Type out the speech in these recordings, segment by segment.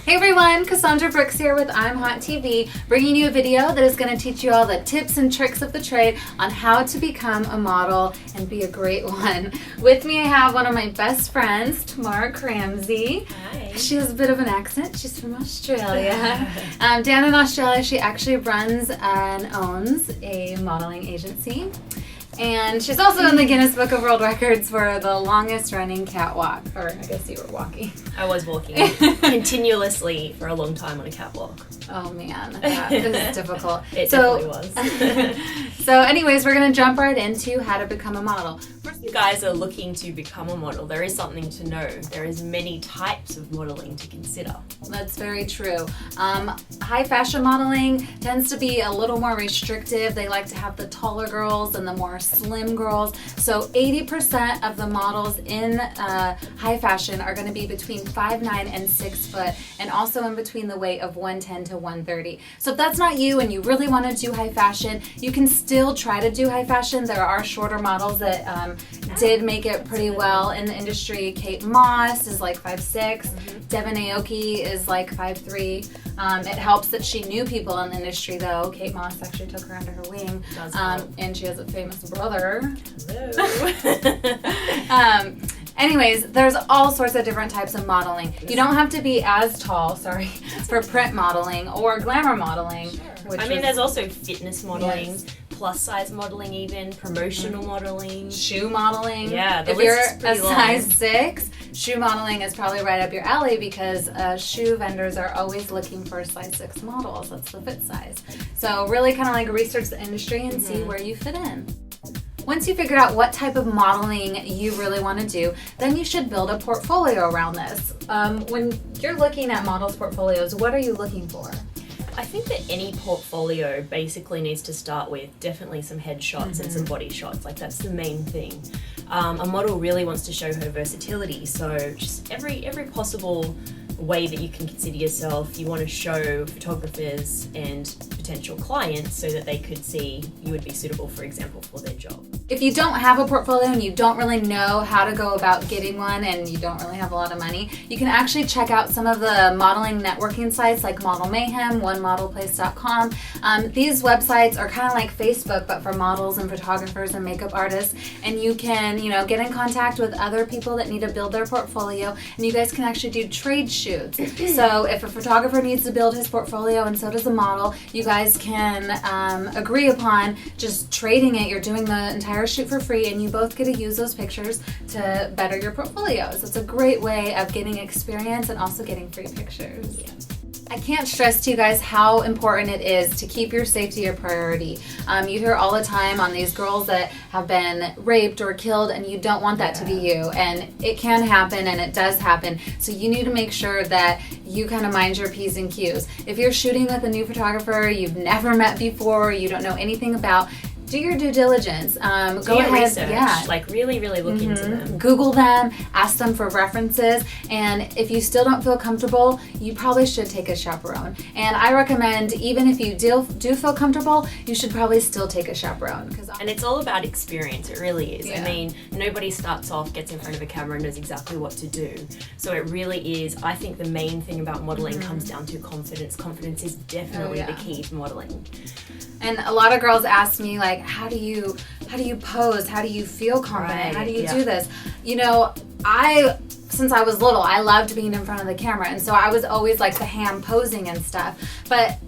Hey everyone, Cassandra Brooks here with I'm Hot TV, bringing you a video that is going to teach you all the tips and tricks of the trade on how to become a model and be a great one. With me I have one of my best friends, Tamara Cramsey. Hi. She has a bit of an accent. She's from Australia. Down in Australia, she actually runs and owns a modeling agency. And she's also in the Guinness Book of World Records for the longest running catwalk. Or I guess you were walking. I was walking continuously for a long time on a catwalk. Oh man, that is difficult. It definitely was. So anyways, we're going to jump right into how to become a model. If you guys are looking to become a model, there is something to know. There is many types of modeling to consider. That's very true. High fashion modeling tends to be a little more restrictive. They like to have the taller girls and the more slim girls. So 80% of the models in high fashion are going to be between 5'9" and 6 foot, and also in between the weight of 110 to 130. So if that's not you and you really want to do high fashion, you can still try to do high fashion. There are shorter models that did make it pretty well in the industry. Kate Moss is like 5'6". Devin Aoki is like 5'3". It helps that she knew people in the industry though. Kate Moss actually took her under her wing. And she has a famous brother. Hello. Anyways, there's all sorts of different types of modeling. You don't have to be as tall, for print modeling or glamour modeling. Sure. There's also fitness modeling, plus size modeling even, promotional modeling. Shoe modeling. Yeah, if you're a size 6, shoe modeling is probably right up your alley because shoe vendors are always looking for size 6 models. That's the fit size. So really kind of like research the industry and see where you fit in. Once you figure out what type of modeling you really want to do, then you should build a portfolio around this. When you're looking at models' portfolios, what are you looking for? I think that any portfolio basically needs to start with definitely some headshots and some body shots. Like that's the main thing. A model really wants to show her versatility, so just every possible way that you can consider yourself, you want to show photographers and potential clients so that they could see you would be suitable, for example, for their job. If you don't have a portfolio and you don't really know how to go about getting one and you don't really have a lot of money, you can actually check out some of the modeling networking sites like Model Mayhem, OneModelPlace.com. These websites are kind of like Facebook but for models and photographers and makeup artists, and you can get in contact with other people that need to build their portfolio, and you guys can actually do trade shoots. So if a photographer needs to build his portfolio and so does a model, you guys can agree upon just trading it. You're doing the entire shoot for free and you both get to use those pictures to better your portfolios. It's a great way of getting experience and also getting free pictures. Yeah. I can't stress to you guys how important it is to keep your safety a priority. You hear all the time on these girls that have been raped or killed, and you don't want that to be you. And it can happen, and it does happen. So you need to make sure that you kind of mind your P's and Q's. If you're shooting with a new photographer you've never met before, you don't know anything about, do your due diligence. Go ahead, research. Like really look into them. Google them, ask them for references, and if you still don't feel comfortable, you probably should take a chaperone. And I recommend, even if you do feel comfortable, you should probably still take a chaperone. And it's all about experience, it really is. Yeah. Nobody starts off, gets in front of a camera and knows exactly what to do. So it really is, I think the main thing about modeling comes down to confidence. Confidence is definitely the key to modeling. And a lot of girls ask me, like, how do you pose? How do you feel confident? Right, How do you do this? Since I was little, I loved being in front of the camera, and so I was always like the ham posing and stuff. But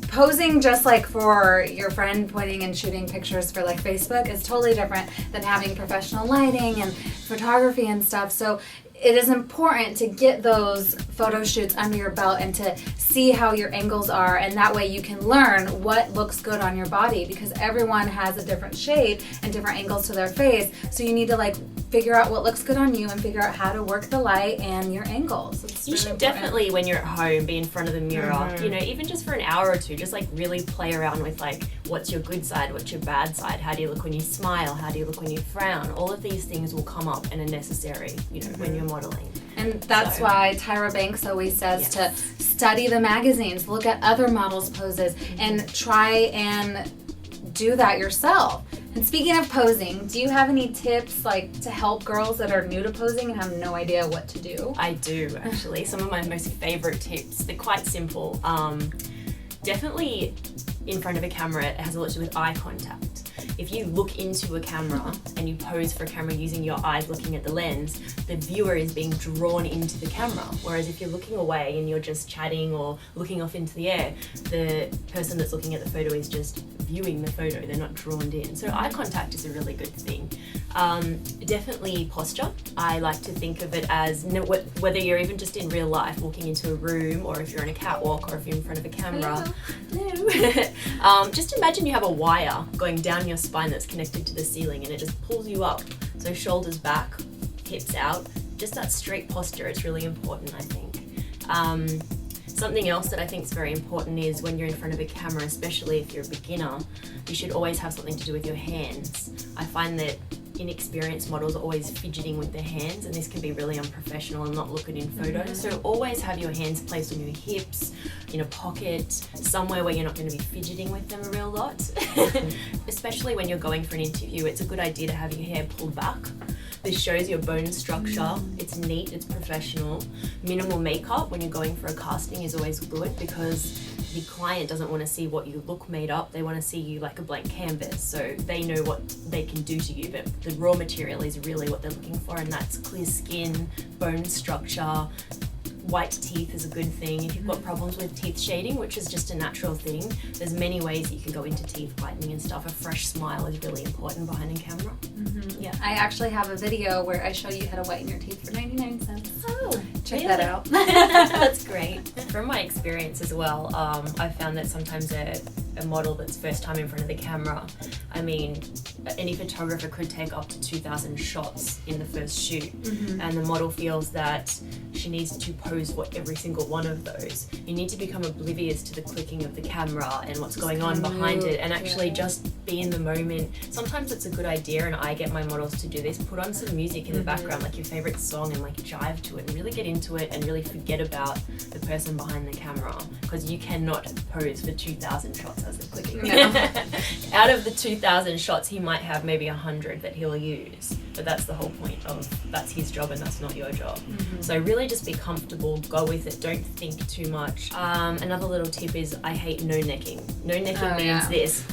posing just like for your friend pointing and shooting pictures for like Facebook is totally different than having professional lighting and photography and stuff. So it is important to get those photo shoots under your belt and to see how your angles are, and that way you can learn what looks good on your body, because everyone has a different shape and different angles to their face. So you need to figure out what looks good on you and figure out how to work the light and your angles. You should definitely, when you're at home, be in front of the mirror, even just for an hour or two, just really play around with what's your good side, what's your bad side, how do you look when you smile, how do you look when you frown. All of these things will come up and are necessary, when you're modeling. And that's why Tyra Banks always says to study the magazines, look at other models' poses, and try and do that yourself. And speaking of posing, do you have any tips like to help girls that are new to posing and have no idea what to do? I do, actually. Some of my most favorite tips. They're quite simple. Definitely in front of a camera, it has a lot to do with eye contact. If you look into a camera and you pose for a camera using your eyes looking at the lens, the viewer is being drawn into the camera. Whereas if you're looking away and you're just chatting or looking off into the air, the person that's looking at the photo is just viewing the photo. They're not drawn in. So eye contact is a really good thing. Definitely posture. I like to think of it as whether you're even just in real life walking into a room, or if you're in a catwalk, or if you're in front of a camera. Just imagine you have a wire going down your spine that's connected to the ceiling, and it just pulls you up. So shoulders back, hips out, just that straight posture. It's really important, I think. Something else that I think is very important is when you're in front of a camera, especially if you're a beginner, you should always have something to do with your hands. I find that inexperienced models are always fidgeting with their hands, and this can be really unprofessional and not look good in photos. So always have your hands placed on your hips, in a pocket, somewhere where you're not going to be fidgeting with them a real lot. Especially when you're going for an interview, it's a good idea to have your hair pulled back. This shows your bone structure. It's neat, it's professional. Minimal makeup when you're going for a casting is always good, because the client doesn't want to see what you look made up. They want to see you like a blank canvas. So they know what they can do to you, but the raw material is really what they're looking for, and that's clear skin, bone structure. White teeth is a good thing. If you've got problems with teeth shading, which is just a natural thing, there's many ways that you can go into teeth whitening and stuff. A fresh smile is really important behind a camera. Yeah, I actually have a video where I show you how to whiten your teeth for 99 cents. Oh, check that out. That's great. From my experience as well, I've found that sometimes a model that's first time in front of the camera, I mean, any photographer could take up to 2,000 shots in the first shoot, and the model feels that she needs to pose for every single one of those. You need to become oblivious to the clicking of the camera and what's going on behind it, and actually just be in the moment. Sometimes it's a good idea, and I get my models to do this, put on some music in the background, like your favorite song, and like jive to it and really get into it and really forget about the person behind the camera, because you cannot pose for 2,000 shots as they're clicking. No. Out of the 2,000 shots, he might have maybe 100 that he'll use, but that's the whole point of that's his job and that's not your job. So really just be comfortable, go with it, don't think too much. Another little tip is I hate no necking. No necking means this.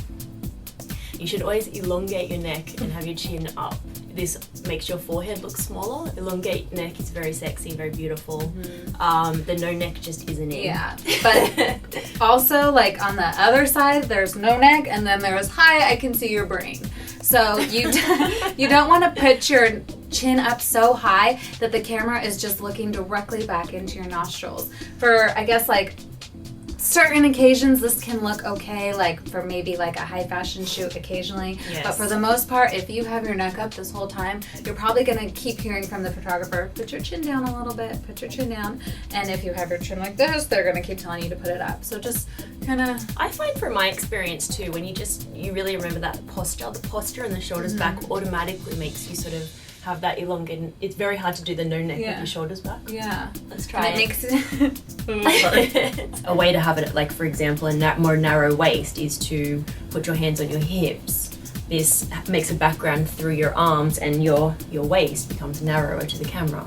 You should always elongate your neck and have your chin up. This makes your forehead look smaller. Elongate neck is very sexy, very beautiful. The no neck just isn't it. Yeah, but also like on the other side, there's no neck, and then there's hi, I can see your brain. So you you don't want to put your chin up so high that the camera is just looking directly back into your nostrils. For I guess like certain occasions this can look okay, like for maybe like a high fashion shoot occasionally, but for the most part, if you have your neck up this whole time, you're probably going to keep hearing from the photographer, put your chin down a little bit, put your chin down, and if you have your chin like this, they're going to keep telling you to put it up. So just kind of... I find from my experience too, when you really remember that posture, the posture and the shoulders back automatically makes you sort of have that elongated. It's very hard to do the no neck with your shoulders back. Yeah. Let's try and it. It makes a way to have it, like for example, a more narrow waist is to put your hands on your hips. This makes a background through your arms, and your waist becomes narrower to the camera.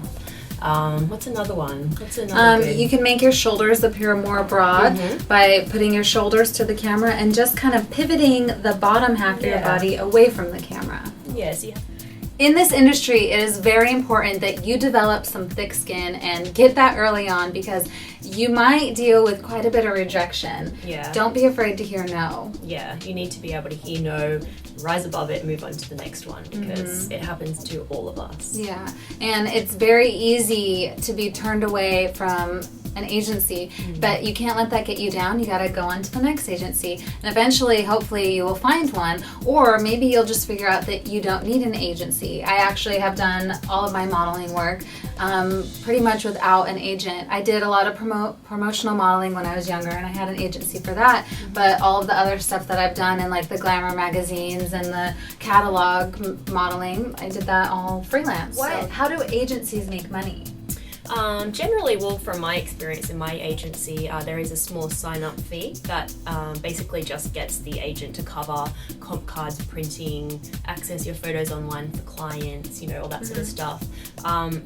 What's another one? What's another good? You can make your shoulders appear more broad by putting your shoulders to the camera and just kind of pivoting the bottom half of your body away from the camera. Yes, In this industry, it is very important that you develop some thick skin and get that early on, because you might deal with quite a bit of rejection. Yeah. Don't be afraid to hear no. Yeah, you need to be able to hear no, rise above it, and move on to the next one, because it happens to all of us. Yeah, and it's very easy to be turned away from an agency, but you can't let that get you down. You got to go on to the next agency, and eventually, hopefully, you will find one, or maybe you'll just figure out that you don't need an agency. I actually have done all of my modeling work pretty much without an agent. I did a lot of promotional modeling when I was younger, and I had an agency for that, but all of the other stuff that I've done in like the glamour magazines and the catalog modeling, I did that all freelance. What? So how do agencies make money? Generally, well, from my experience in my agency, there is a small sign-up fee that basically just gets the agent to cover comp cards, printing, access your photos online for clients, all that sort of stuff. And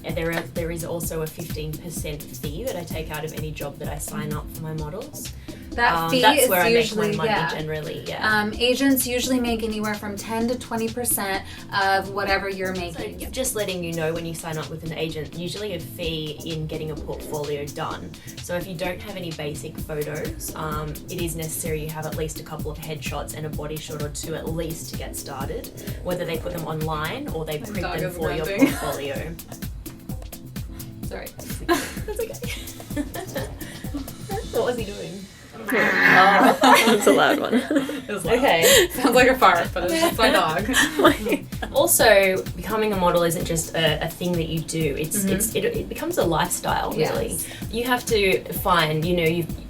there is also a 15% fee that I take out of any job that I sign up for my models. That fee that's is where usually, I make my money generally, yeah. Agents usually make anywhere from 10 to 20% of whatever you're making. So just letting you know, when you sign up with an agent, usually a fee in getting a portfolio done. So if you don't have any basic photos, it is necessary you have at least a couple of headshots and a body shot or two at least to get started, whether they put them online or they print them for your portfolio. Sorry. That's okay. What was he doing? Oh, that's a loud one. Okay. Sounds like a fart, but it's just my dog. Also, becoming a model isn't just a thing that you do. It becomes a lifestyle, really. Yes. You have to find,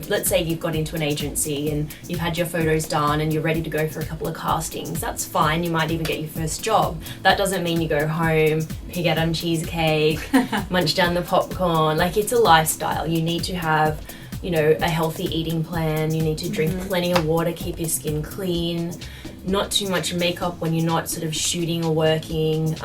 let's say you've got into an agency and you've had your photos done and you're ready to go for a couple of castings. That's fine. You might even get your first job. That doesn't mean you go home, pig out on cheesecake, munch down the popcorn. Like, it's a lifestyle. You need to have a healthy eating plan. You need to drink plenty of water, keep your skin clean, not too much makeup when you're not sort of shooting or working,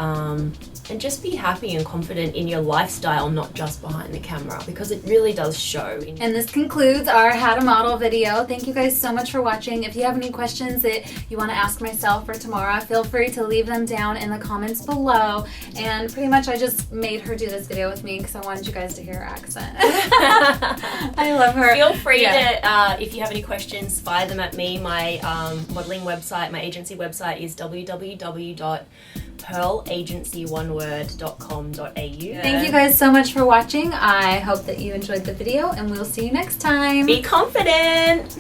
and just be happy and confident in your lifestyle, not just behind the camera, because it really does show. And this concludes our How to Model video. Thank you guys so much for watching. If you have any questions that you want to ask myself or Tamara, feel free to leave them down in the comments below. And pretty much I just made her do this video with me because I wanted you guys to hear her accent. I love her. Feel free to, if you have any questions, fire them at me. My modeling website, my agency website is www.pearlagency.com.au. Thank you guys so much for watching. I hope that you enjoyed the video, and we'll see you next time. Be confident!